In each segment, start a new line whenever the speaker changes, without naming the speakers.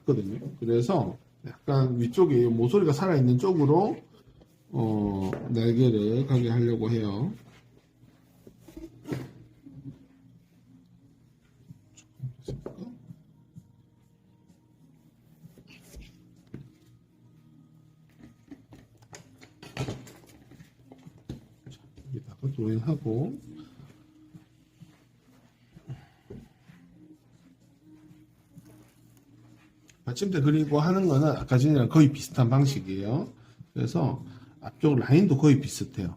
같거든요. 그래서 약간 위쪽에 모서리가 살아있는 쪽으로 날개를 가게 하려고 해요. 여기다가 드로잉하고 받침대 그리고 하는 거는 아까 전이랑 거의 비슷한 방식이에요. 그래서 앞쪽 라인도 거의 비슷해요.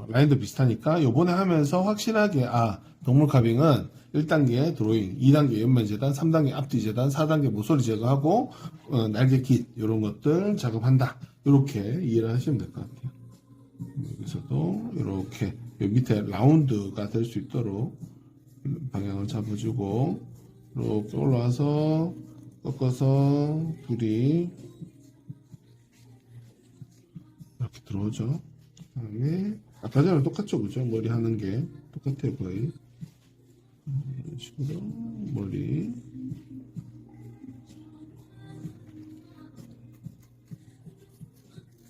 라인도 비슷하니까 요번에 하면서 확실하게 동물 카빙은 1단계 드로잉, 2단계 옆면 재단, 3단계 앞뒤 재단, 4단계 모서리 제거하고 날개 깃 이런 것들 작업한다. 이렇게 이해를 하시면 될 것 같아요. 여기서도 이렇게 밑에 라운드가 될 수 있도록 방향을 잡아주고 이렇게 올라와서 꺾어서 둘이 이렇게 들어오죠. 그 다음에 아까 전에 똑같죠, 그죠? 머리 하는 게 똑같아요, 거의. 이런 식으로 머리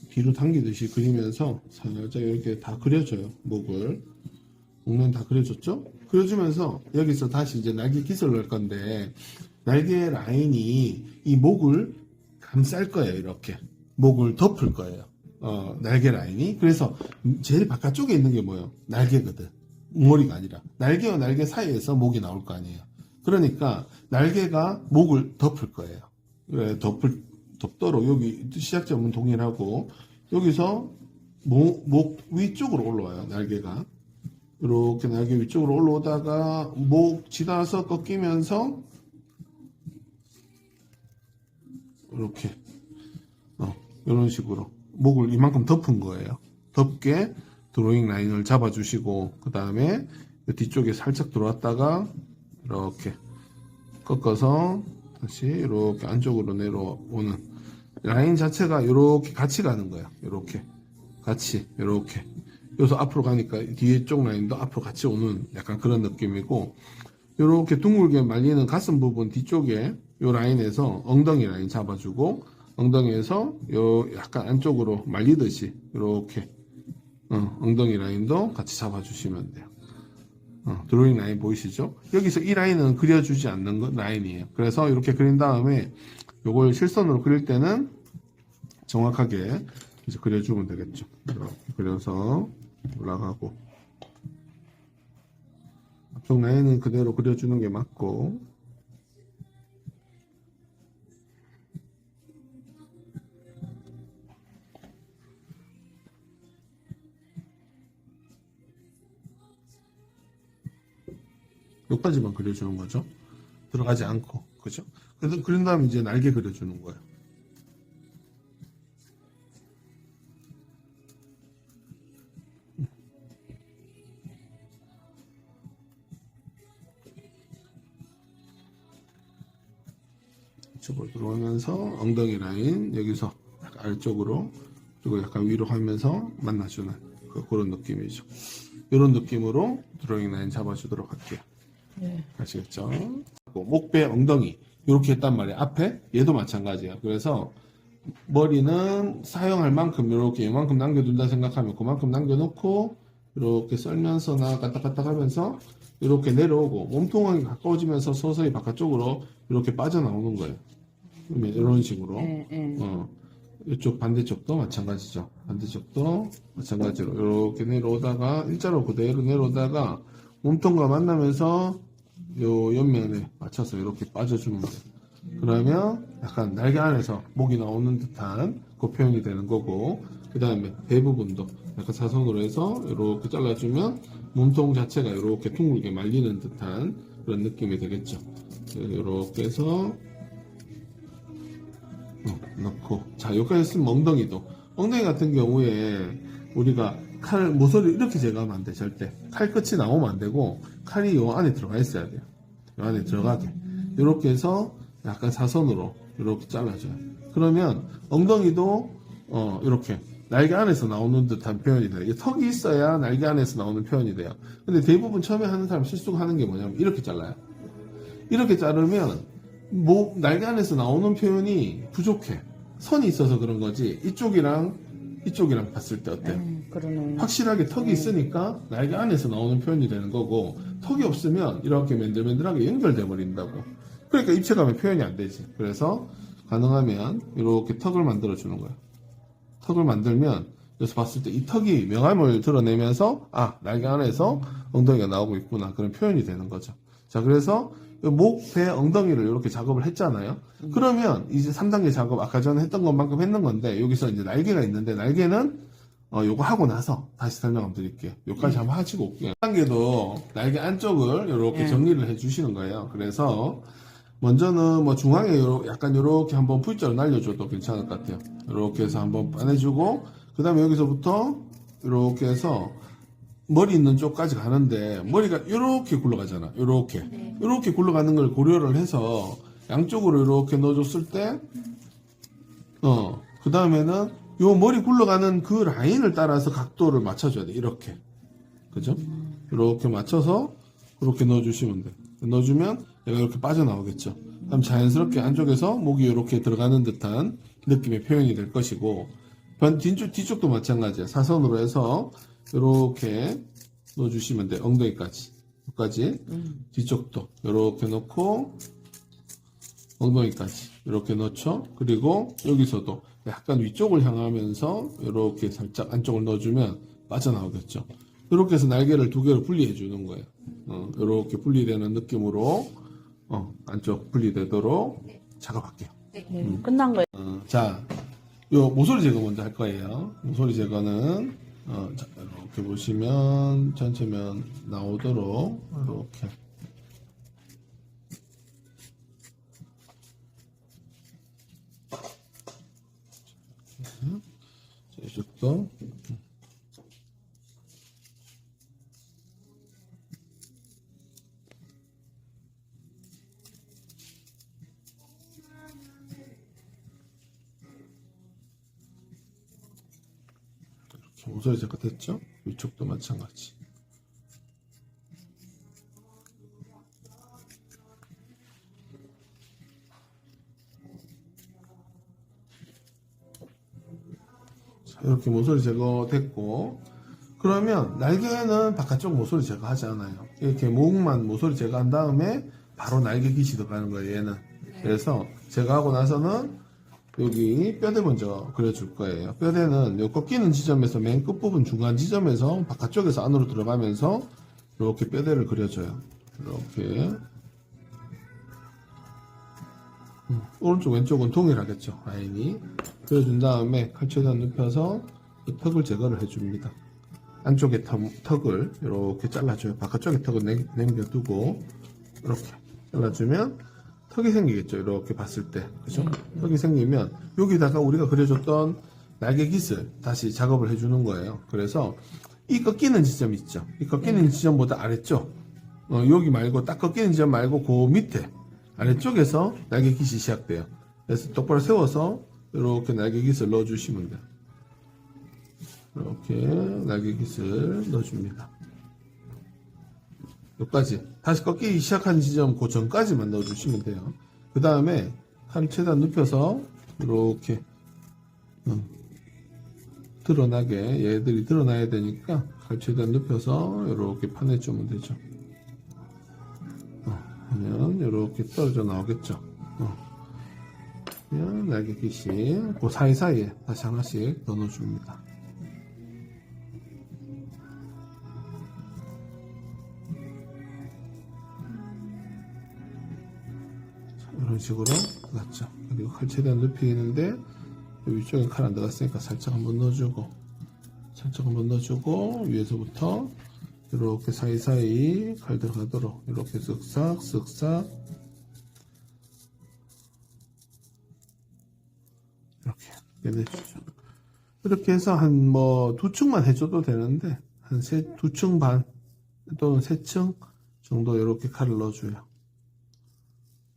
뒤로 당기듯이 그리면서 살짝 이렇게 다 그려줘요. 목은 다 그려줬죠? 그려주면서 여기서 다시 이제 날개 깃을 넣을 건데 날개 라인이 이 목을 감쌀 거예요. 이렇게 목을 덮을 거예요. 날개 라인이. 그래서 제일 바깥쪽에 있는 게 뭐예요? 날개거든. 머리가 아니라 날개와 날개 사이에서 목이 나올 거 아니에요. 그러니까 날개가 목을 덮을 거예요. 덮도록 여기 시작점은 동일하고 여기서 목 위쪽으로 올라와요. 날개가 이렇게 날개 위쪽으로 올라오다가 목 지나서 꺾이면서 이렇게 이런 식으로 목을 이만큼 덮은 거예요. 덮게 드로잉 라인을 잡아주시고 그 다음에 뒤쪽에 살짝 들어왔다가 이렇게 꺾어서 다시 이렇게 안쪽으로 내려오는 라인 자체가 이렇게 같이 가는 거야. 이렇게 같이 이렇게 여기서 앞으로 가니까 뒤에 쪽 라인도 앞으로 같이 오는 약간 그런 느낌이고 이렇게 둥글게 말리는 가슴 부분 뒤쪽에 이 라인에서 엉덩이 라인 잡아주고 엉덩이에서 요 약간 안쪽으로 말리듯이 이렇게 엉덩이 라인도 같이 잡아주시면 돼요. 드로잉 라인 보이시죠? 여기서 이 라인은 그려주지 않는 것 라인이에요. 그래서 이렇게 그린 다음에 요걸 실선으로 그릴 때는 정확하게 이제 그려주면 되겠죠. 이렇게 그려서 올라가고 앞쪽 라인은 그대로 그려주는 게 맞고 여기까지만 그려주는 거죠. 들어가지 않고 그죠? 그래서 그린 다음에 이제 날개 그려주는 거예요. 이쪽으로 들어오면서 엉덩이 라인 여기서 약간 아래쪽으로 그리고 약간 위로 하면서 만나주는 그런 느낌이죠. 이런 느낌으로 드로잉 라인 잡아주도록 할게요.
네.
아시겠죠? 목배 엉덩이 이렇게 했단 말이에요. 앞에 얘도 마찬가지예요. 그래서 머리는 사용할 만큼 이렇게 이만큼 남겨둔다 생각하면 그만큼 남겨놓고 이렇게 썰면서나 까딱까딱 하면서 이렇게 내려오고 몸통이 가까워지면서 서서히 바깥쪽으로 이렇게 빠져나오는 거예요. 그러면 이런 식으로 이쪽 반대쪽도 마찬가지죠. 반대쪽도 마찬가지로 이렇게 내려오다가 일자로 그대로 내려오다가 몸통과 만나면서 요 옆면에 맞춰서 이렇게 빠져주는 거예요. 그러면 약간 날개 안에서 목이 나오는 듯한 그 표현이 되는 거고 그 다음에 배 부분도 약간 사선으로 해서 이렇게 잘라주면 몸통 자체가 이렇게 둥글게 말리는 듯한 그런 느낌이 되겠죠. 이렇게 해서 넣고 자 여기까지 쓰면 엉덩이 같은 경우에 우리가 칼 모서리 이렇게 제거하면 안 돼. 절대 칼 끝이 나오면 안 되고 칼이 요 안에 들어가 있어야 돼요. 요 안에 들어가게 이렇게 해서 약간 사선으로 이렇게 잘라줘요. 그러면 엉덩이도 이렇게 날개 안에서 나오는 듯한 표현이 돼요. 이게 턱이 있어야 날개 안에서 나오는 표현이 돼요. 근데 대부분 처음에 하는 사람 실수하는 게 뭐냐면 이렇게 잘라요. 이렇게 자르면 날개 안에서 나오는 표현이 부족해. 선이 있어서 그런 거지. 이쪽이랑 봤을 때 어때요?
그러네.
확실하게 턱이 있으니까 날개 안에서 나오는 표현이 되는 거고, 턱이 없으면 이렇게 맨들맨들하게 연결돼 버린다고. 그러니까 입체감의 표현이 안 되지. 그래서 가능하면 이렇게 턱을 만들어 주는 거예요. 턱을 만들면 여기서 봤을 때 이 턱이 명암을 드러내면서 날개 안에서 엉덩이가 나오고 있구나, 그런 표현이 되는 거죠. 자, 그래서 목, 배, 엉덩이를 이렇게 작업을 했잖아요. 그러면 이제 3단계 작업 아까 전에 했던 것만큼 했는 건데, 여기서 이제 날개가 있는데, 날개는 요거 하고 나서 다시 설명 한번 드릴게요. 요까지 한번 하시고 올게요. 3단계도 날개 안쪽을 이렇게 정리를 해 주시는 거예요. 그래서 먼저는 뭐 중앙에 약간 요렇게 한번 V자로 날려줘도 괜찮을 것 같아요. 이렇게 해서 한번 빠내주고, 그 다음에 여기서부터 이렇게 해서 머리 있는 쪽까지 가는데, 머리가 이렇게 굴러가잖아. 이렇게 굴러가는 걸 고려를 해서 양쪽으로 이렇게 넣어줬을 때, 그 다음에는 요 머리 굴러가는 그 라인을 따라서 각도를 맞춰줘야 돼. 이렇게. 그죠? 이렇게 맞춰서 이렇게 넣어주시면 돼. 넣어주면 얘가 이렇게 빠져나오겠죠. 그럼 자연스럽게 안쪽에서 목이 이렇게 들어가는 듯한 느낌의 표현이 될 것이고, 뒤쪽도 마찬가지야. 사선으로 해서 이렇게 넣어주시면 돼. 엉덩이까지. 여기까지. 뒤쪽도 이렇게 넣고, 엉덩이까지 이렇게 넣죠. 그리고 여기서도 약간 위쪽을 향하면서 이렇게 살짝 안쪽을 넣어주면 빠져나오겠죠. 이렇게 해서 날개를 두 개로 분리해 주는 거예요. 이렇게 분리되는 느낌으로 안쪽 분리되도록 작업할게요.
끝난 거예요.
자, 요 모서리 제거 먼저 할 거예요. 모서리 제거는 자, 이렇게 보시면 전체면 나오도록 이렇게. 자, 이쪽도. 이렇게 모서리 제거 됐죠? 이쪽도 마찬가지. 이렇게 모서리 제거됐고, 그러면 날개는 바깥쪽 모서리 제거하지 않아요. 이렇게 목만 모서리 제거한 다음에 바로 날개 깃이 들어가는 거예요, 얘는. 그래서 제거하고 나서는 여기 뼈대 먼저 그려줄 거예요. 뼈대는 요 꺾이는 지점에서 맨 끝부분 중간 지점에서 바깥쪽에서 안으로 들어가면서 이렇게 뼈대를 그려줘요. 이렇게. 오른쪽 왼쪽은 동일하겠죠, 라인이. 그려준 다음에 칼 최대한 눕혀서 이 턱을 제거를 해줍니다. 안쪽에 턱을 이렇게 잘라줘요. 바깥쪽에 턱을 남겨두고 이렇게 잘라주면 턱이 생기겠죠. 이렇게 봤을 때, 그죠? 턱이 생기면 여기다가 우리가 그려줬던 날개 깃을 다시 작업을 해주는 거예요. 그래서 이 꺾이는 지점 있죠. 이 꺾이는 지점보다 아래쪽, 여기 말고 딱 꺾이는 지점 말고 그 밑에 아래쪽에서 날개 깃이 시작돼요. 그래서 똑바로 세워서 이렇게 날개 깃을 넣어주시면 돼요. 이렇게 날개 깃을 넣어줍니다. 여기까지. 다시 꺾이기 시작하는 지점 그 전까지만 넣어주시면 돼요. 그 다음에 칼을 최대한 눕혀서 이렇게 드러나게, 얘들이 드러나야 되니까 칼 최대한 눕혀서 이렇게 파내주면 되죠. 그러면 이렇게 떨어져 나오겠죠. 그러면 날개 깃이 그 사이사이에 다시 하나씩 더 넣어줍니다. 이런 식으로 넣었죠. 그리고 칼 최대한 눕히는데 위쪽에 칼 안 들어갔으니까 살짝 한번 넣어주고, 살짝 한번 넣어주고, 위에서부터 이렇게 사이사이 칼 들어가도록 이렇게 쓱싹 쓱싹 이렇게 빼내주죠. 이렇게 해서 한 뭐 2층만 해줘도 되는데 한 2층 반 또는 3층 정도 이렇게 칼을 넣어줘요.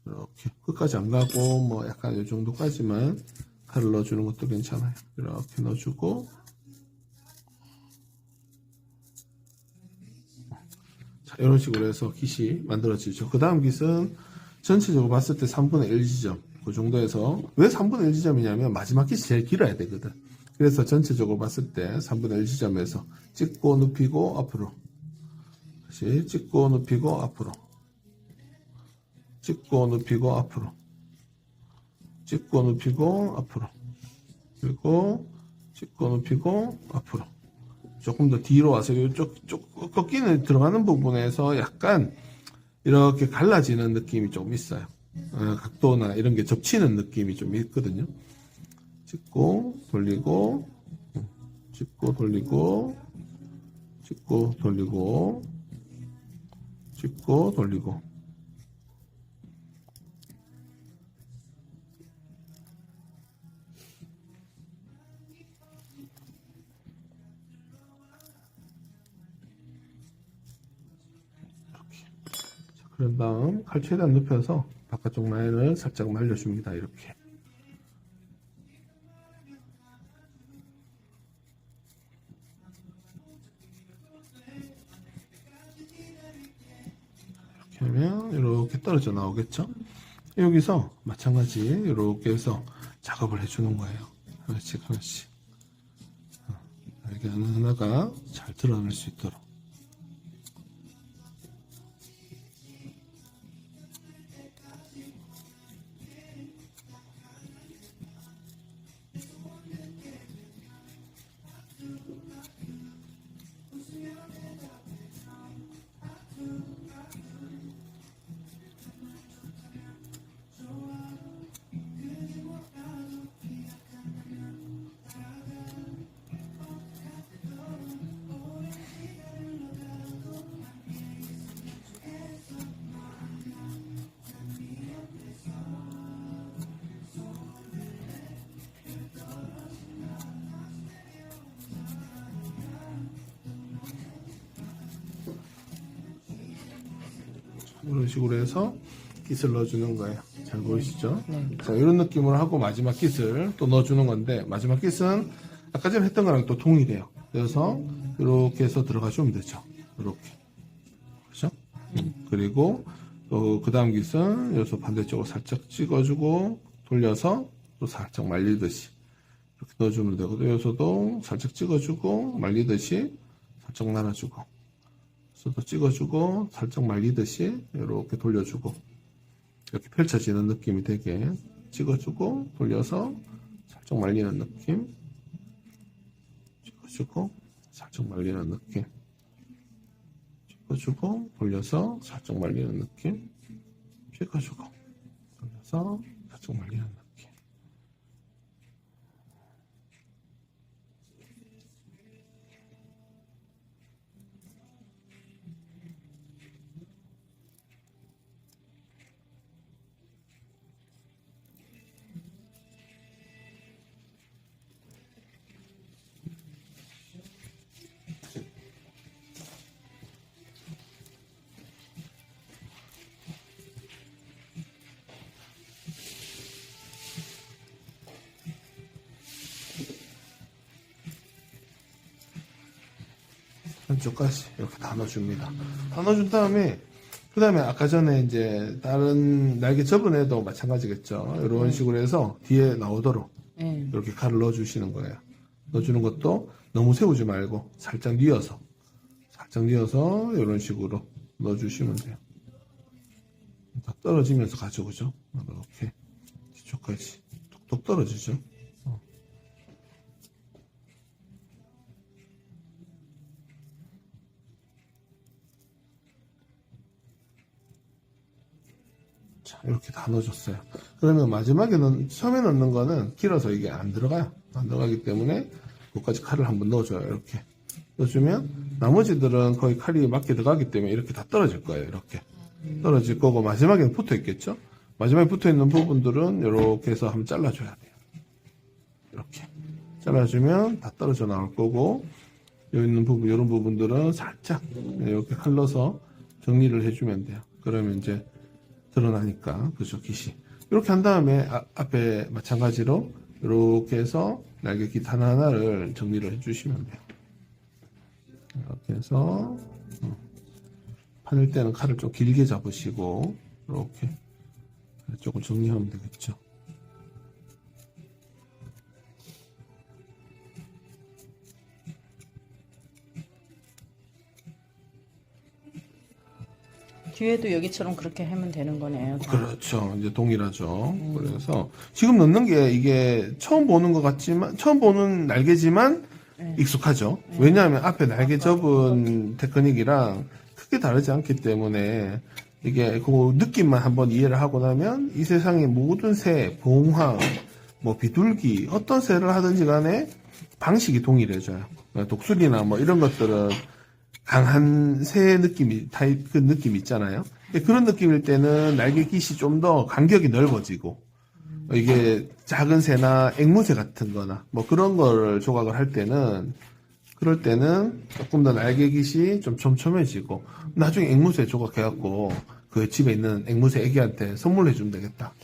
이렇게 끝까지 안 가고 뭐 약간 이 정도까지만 칼을 넣어주는 것도 괜찮아요. 이렇게 넣어주고, 자, 이런 식으로 해서 깃이 만들어지죠. 그 다음 깃은 전체적으로 봤을 때 3분의 1 지점 그 정도에서 왜 3분의 1 지점이냐면 마지막 깃이 제일 길어야 되거든. 그래서 전체적으로 봤을 때 3분의 1 지점에서 찍고 눕히고 앞으로 다시 찍고 눕히고 앞으로 찍고 눕히고 앞으로 찍고 눕히고 앞으로 그리고 찍고 눕히고 앞으로 조금 더 뒤로 와서 이쪽 꺾이는 들어가는 부분에서 약간 이렇게 갈라지는 느낌이 좀 있어요. 각도나 이런 게 접치는 느낌이 좀 있거든요. 찍고 돌리고 찍고 돌리고 찍고 돌리고 찍고 돌리고 이렇게. 자, 그런 다음 칼 최대한 눕혀서 바깥쪽 라인을 살짝 말려줍니다. 이렇게. 하면 이렇게 떨어져 나오겠죠. 여기서 마찬가지 이렇게 해서 작업을 해주는 거예요. 하나씩 하나씩 날개 하나하나가 잘 드러날 수 있도록. 이런 식으로 해서 깃을 넣어주는 거예요. 잘 보이시죠? 자, 이런 느낌으로 하고 마지막 깃을 또 넣어주는 건데, 마지막 깃은 아까 전에 했던 거랑 또 동일해요. 그래서 이렇게 해서 들어가주면 되죠. 이렇게. 그렇죠? 그리고 또 그 다음 깃은 여기서 반대쪽으로 살짝 찍어주고 돌려서 또 살짝 말리듯이 이렇게 넣어주면 되거든요. 여기서도 살짝 찍어주고 말리듯이 살짝 나눠주고, 여기서도 찍어주고 살짝 말리듯이 이렇게 돌려주고, 이렇게 펼쳐지는 느낌이 되게 찍어주고 돌려서 살짝 말리는 느낌, 찍어주고 살짝 말리는 느낌, 찍어주고 돌려서 살짝 말리는 느낌, 찍어주고 돌려서 살짝 말리는 느낌. 한쪽까지 이렇게 다 넣어줍니다. 다 넣어준 다음에 그 다음에 아까 전에 이제 다른 날개 접은에도 마찬가지겠죠. 이런 식으로 해서 뒤에 나오도록 이렇게 칼을 넣어주시는 거예요. 넣어주는 것도 너무 세우지 말고 살짝 뉘어서 이런 식으로 넣어주시면 돼요. 다 떨어지면서 가죠, 그죠? 이렇게 뒤쪽까지 톡톡 떨어지죠. 자, 이렇게 다 넣어줬어요. 그러면 마지막에는 처음에 넣는 거는 길어서 이게 안 들어가요. 안 들어가기 때문에 그것까지 칼을 한번 넣어줘요. 이렇게 넣어주면 나머지들은 거의 칼이 맞게 들어가기 때문에 이렇게 다 떨어질 거예요. 이렇게 떨어질 거고, 마지막에는 붙어 있겠죠. 마지막에 붙어 있는 부분들은 이렇게 해서 한번 잘라줘야 돼요. 이렇게 잘라주면 다 떨어져 나올 거고, 여기 있는 부분, 이런 부분들은 살짝 이렇게 칼 넣어서 정리를 해주면 돼요. 그러면 이제 드러나니까, 그죠, 깃이. 이렇게 한 다음에 앞에 마찬가지로 이렇게 해서 날개 깃 하나하나를 정리를 해주시면 돼요. 이렇게 해서 파낼 때는 칼을 좀 길게 잡으시고 이렇게 조금 정리하면 되겠죠.
뒤에도 여기처럼 그렇게 하면 되는 거네요. 다.
그렇죠. 이제 동일하죠. 그래서 지금 넣는 게 이게 처음 보는 것 같지만, 처음 보는 날개지만
네.
익숙하죠. 왜냐하면 앞에 날개 접은 테크닉이랑 크게 다르지 않기 때문에 이게 그 느낌만 한번 이해를 하고 나면 이 세상의 모든 새, 봉황, 뭐 비둘기, 어떤 새를 하든지 간에 방식이 동일해져요. 독수리나 뭐 이런 것들은 강한 새 느낌이, 타입, 그 느낌 있잖아요. 그런 느낌일 때는 날개 깃이 좀 더 간격이 넓어지고, 이게 작은 새나 앵무새 같은 거나, 뭐 그런 거를 조각을 할 때는, 그럴 때는 조금 더 날개 깃이 좀 촘촘해지고, 나중에 앵무새 조각해갖고, 그 집에 있는 앵무새 애기한테 선물해주면 되겠다.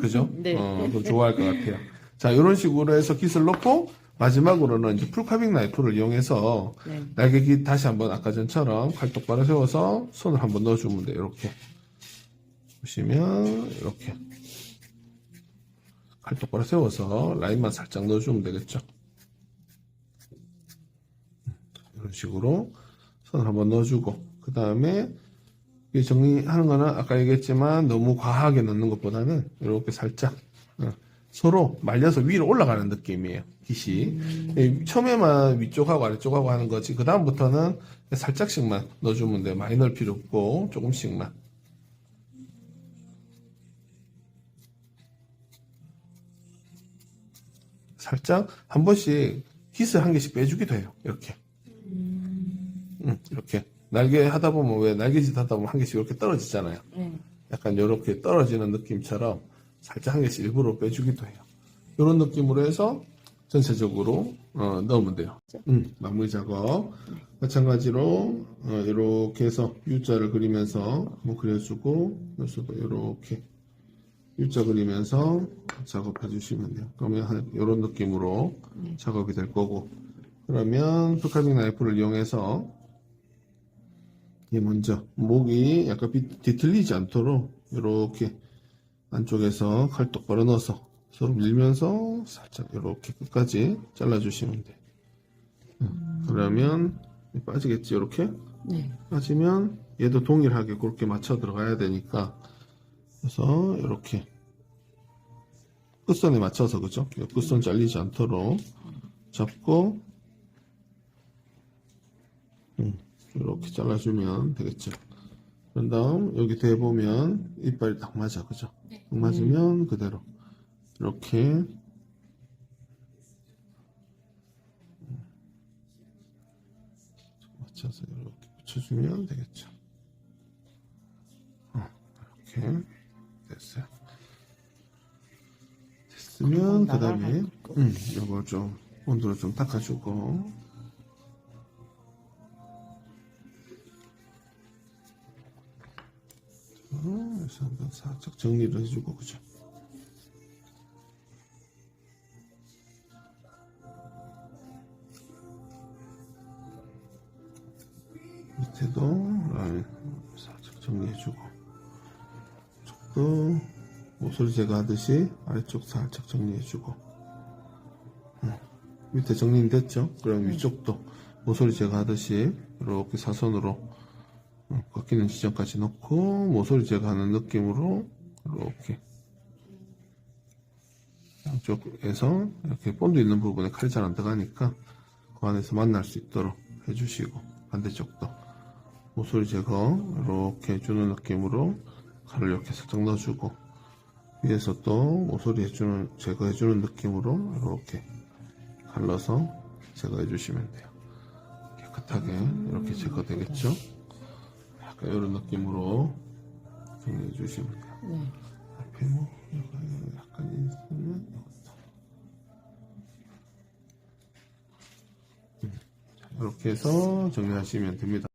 그죠?
네.
그럼 좋아할 것 같아요. 자, 이런 식으로 해서 깃을 넣고, 마지막으로는 이제 풀카빙 나이프를 이용해서
네.
날개깃 다시 한번 아까 전처럼 칼 똑바로 세워서 손을 한번 넣어주면 돼요. 이렇게 보시면 이렇게 칼 똑바로 세워서 라인만 살짝 넣어주면 되겠죠. 이런 식으로 손을 한번 넣어주고 그 다음에 정리하는 거는 아까 얘기했지만 너무 과하게 넣는 것보다는 이렇게 살짝 서로 말려서 위로 올라가는 느낌이에요. 깃이 처음에만 위쪽하고 아래쪽하고 하는 거지 그 다음부터는 살짝씩만 넣어주면 돼요. 많이 넣을 필요 없고 조금씩만. 살짝 한 번씩 깃을 한 개씩 빼주기도 해요. 이렇게 이렇게 날개 하다 보면 왜 날개짓 하다 보면 한 개씩 이렇게 떨어지잖아요.
네.
약간 이렇게 떨어지는 느낌처럼 살짝 한 개씩 일부러 빼주기도 해요. 이런 느낌으로 해서 전체적으로 넣으면 돼요. 마무리 작업 마찬가지로 이렇게 해서 U자를 그리면서 한번 그려주고 여기서도 이렇게 U자 그리면서 작업해 주시면 돼요. 그러면 이런 느낌으로 작업이 될 거고 그러면 풀카빙 나이프를 이용해서 이 먼저 목이 약간 뒤틀리지 않도록 이렇게 안쪽에서 칼 똑바로 넣어서 서로 밀면서 살짝 이렇게 끝까지 잘라주시면 돼요. 그러면 빠지겠지 이렇게
네.
빠지면 얘도 동일하게 그렇게 맞춰 들어가야 되니까 그래서 이렇게 끝선에 맞춰서 그죠? 끝선 잘리지 않도록 잡고 이렇게 잘라주면 되겠죠. 그런 다음 여기 대보면 이빨이 딱 맞아 그죠? 딱 맞으면 그대로 이렇게 맞춰서 이렇게 붙여주면 되겠죠. 이렇게 됐어요. 됐으면 그 다음에 이거 좀 온도를 좀 닦아주고 그래서 한번 살짝 정리를 해주고 그죠. 밑에도 라인 살짝 정리해주고 쪽도 모서리 제거하듯이 아래쪽 살짝 정리해주고 밑에 정리는 됐죠? 그럼 위쪽도 모서리 제거하듯이 이렇게 사선으로 꺾이는 지점까지 넣고 모서리 제거하는 느낌으로 이렇게 양쪽에서 이렇게 본드 있는 부분에 칼이 잘 안 들어가니까 그 안에서 만날 수 있도록 해주시고 반대쪽도 모서리 제거 이렇게 해주는 느낌으로 칼을 이렇게 살짝 넣어주고 위에서 또 모서리 제거해주는 느낌으로 이렇게 갈라서 제거해 주시면 돼요. 깨끗하게 이렇게 제거되겠죠? 약간 이런 느낌으로 정리해 주시면 돼요.
네.
앞에 뭐 약간 있으면 이렇게 해서 정리하시면 됩니다.